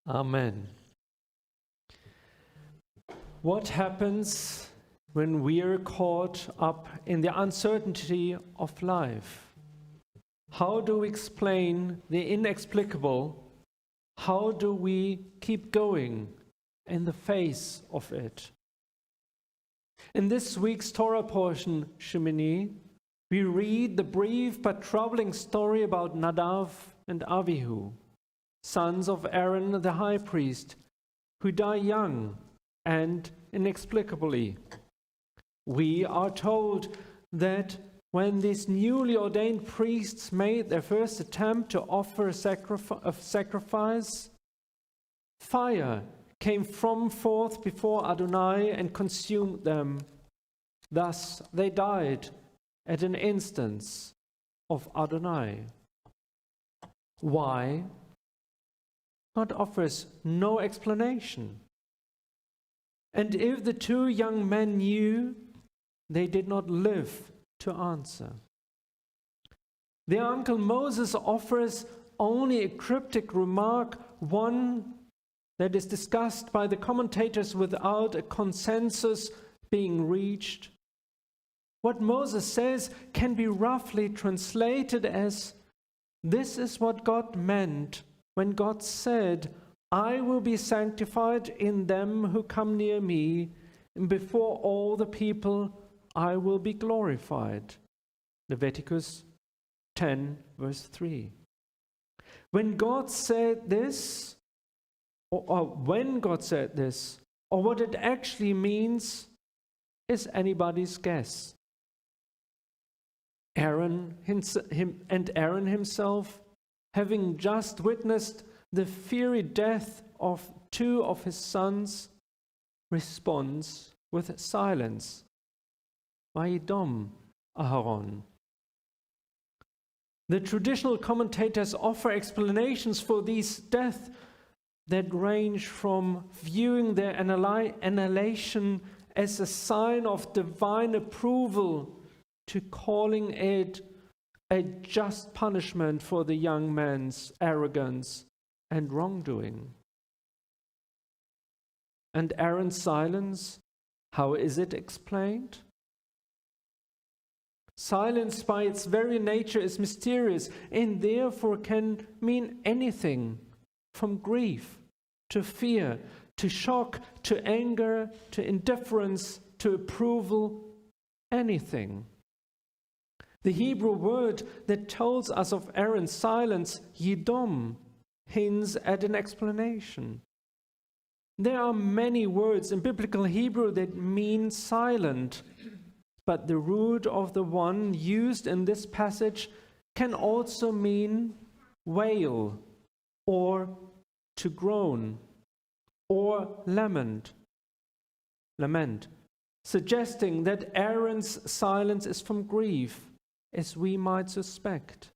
Amen. What happens when we are caught up in the uncertainty of life? How do we explain the inexplicable? How do we keep going in the face of it? In this week's Torah portion, Shemini, we read the brief but troubling story about Nadav and Avihu, sons of Aaron the high priest, who die young and inexplicably. We are told that when these newly ordained priests made their first attempt to offer a sacrifice, fire came from forth before Adonai and consumed them. Thus they died at an instance of Adonai. Why? God offers no explanation. And if the two young men knew, they did not live to answer. Their uncle Moses offers only a cryptic remark, one that is discussed by the commentators without a consensus being reached. What Moses says can be roughly translated as, "This is what God meant when God said, 'I will be sanctified in them who come near me, and before all the people I will be glorified.'" Leviticus 10, verse 3. When God said this, or what it actually means, is anybody's guess. Aaron himself, having just witnessed the fiery death of two of his sons, responds with silence. Vayidom Aharon. The traditional commentators offer explanations for these deaths that range from viewing their annihilation as a sign of divine approval to calling it a just punishment for the young man's arrogance and wrongdoing. And Aaron's silence, how is it explained? Silence by its very nature is mysterious and therefore can mean anything, from grief to fear, to shock, to anger, to indifference, to approval, anything. The Hebrew word that tells us of Aaron's silence, yidom, hints at an explanation. There are many words in biblical Hebrew that mean silent, but the root of the one used in this passage can also mean wail, or to groan, or lament, suggesting that Aaron's silence is from grief, as we might suspect.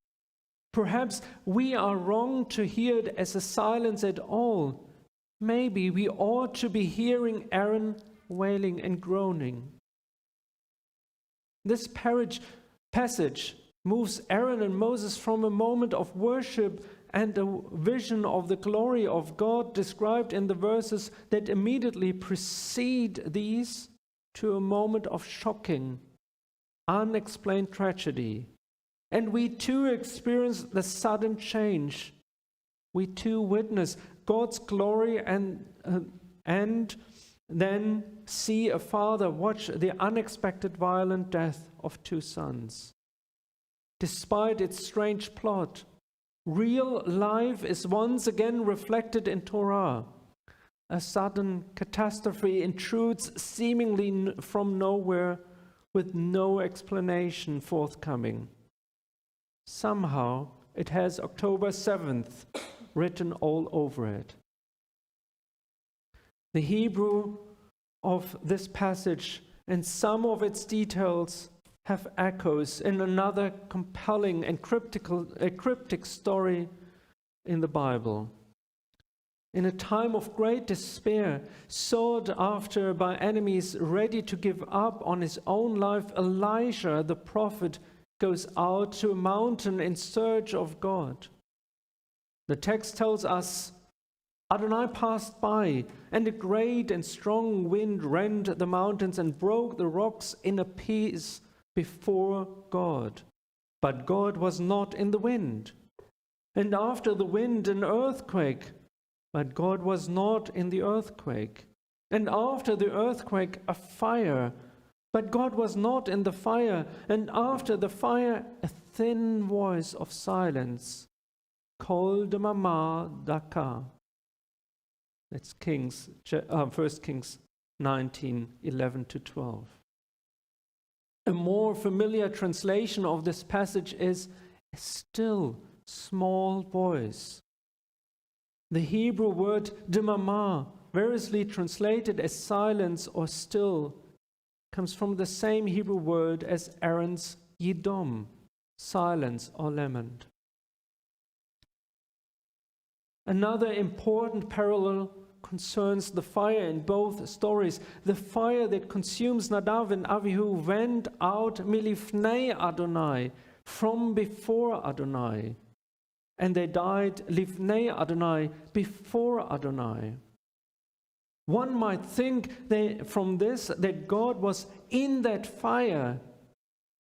Perhaps we are wrong to hear it as a silence at all. Maybe we ought to be hearing Aaron wailing and groaning. This passage moves Aaron and Moses from a moment of worship and a vision of the glory of God described in the verses that immediately precede these to a moment of shocking, unexplained tragedy. And we too experience the sudden change. We too witness God's glory and then see a father watch the unexpected violent death of two sons. Despite its strange plot, real life is once again reflected in Torah. A sudden catastrophe intrudes seemingly from nowhere with no explanation forthcoming. Somehow it has October 7th written all over it. The Hebrew of this passage and some of its details have echoes in another compelling and cryptic story in the Bible. In a time of great despair, sought after by enemies, ready to give up on his own life, Elijah the prophet goes out to a mountain in search of God. The text tells us, Adonai passed by, and a great and strong wind rent the mountains and broke the rocks in a piece before God. But God was not in the wind. And after the wind, an earthquake. But God was not in the earthquake. And after the earthquake, a fire. But God was not in the fire. And after the fire, a thin voice of silence. Kol demama daka. That's 1 Kings 19:11-12. A more familiar translation of this passage is a still small voice. The Hebrew word demama, variously translated as silence or still, comes from the same Hebrew word as Aaron's yidom, silence or lament. Another important parallel concerns the fire in both stories. The fire that consumes Nadav and Avihu went out milifnei Adonai, from before Adonai. And they died lifnei Adonai, before Adonai. One might think from this that God was in that fire,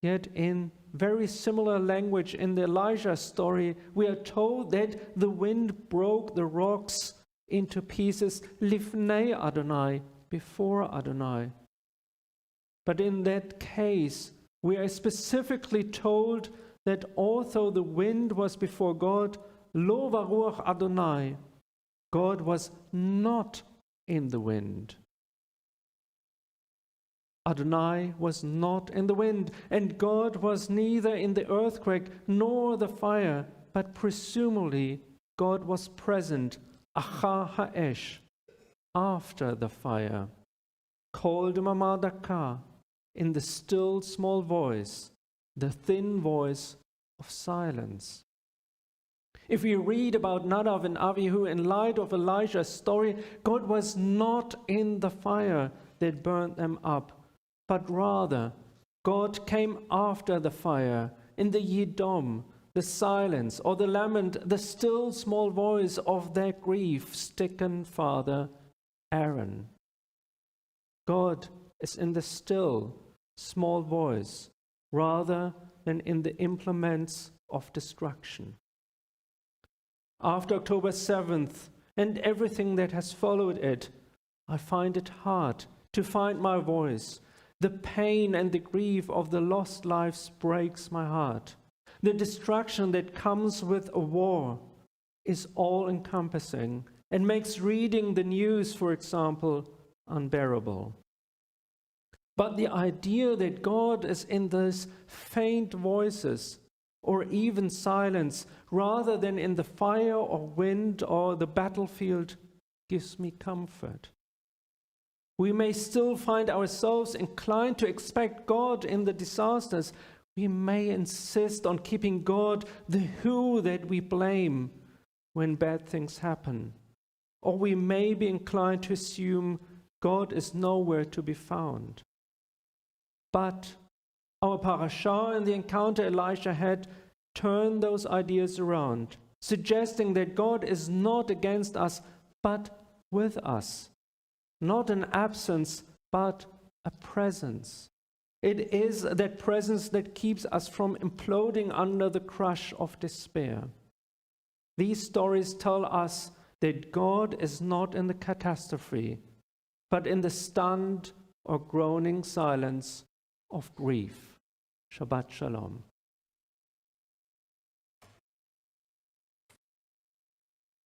yet in very similar language in the Elijah story, we are told that the wind broke the rocks into pieces, lifnei Adonai, before Adonai. But in that case, we are specifically told that although the wind was before God, lo varuach Adonai, God was not in the wind. Adonai was not in the wind, and God was neither in the earthquake nor the fire, but presumably God was present, achar ha'esh, after the fire, kol demama daka, in the still small voice, the thin voice of silence. If we read about Nadav and Avihu in light of Elijah's story, God was not in the fire that burned them up, but rather God came after the fire in the yidom, the silence or the lament, the still small voice of their grief-stricken father Aaron. God is in the still small voice rather than in the implements of destruction. After October 7th and everything that has followed it, I find it hard to find my voice. The pain and the grief of the lost lives breaks my heart. The destruction that comes with a war is all-encompassing and makes reading the news, for example, unbearable. But the idea that God is in those faint voices or even silence rather than in the fire or wind or the battlefield gives me comfort. We may still find ourselves inclined to expect God in the disasters. We may insist on keeping God the who that we blame when bad things happen. Or we may be inclined to assume God is nowhere to be found. But our parashah and the encounter Elisha had turned those ideas around, suggesting that God is not against us, but with us. Not an absence, but a presence. It is that presence that keeps us from imploding under the crush of despair. These stories tell us that God is not in the catastrophe, but in the stunned or groaning silence of grief. Shabbat Shalom.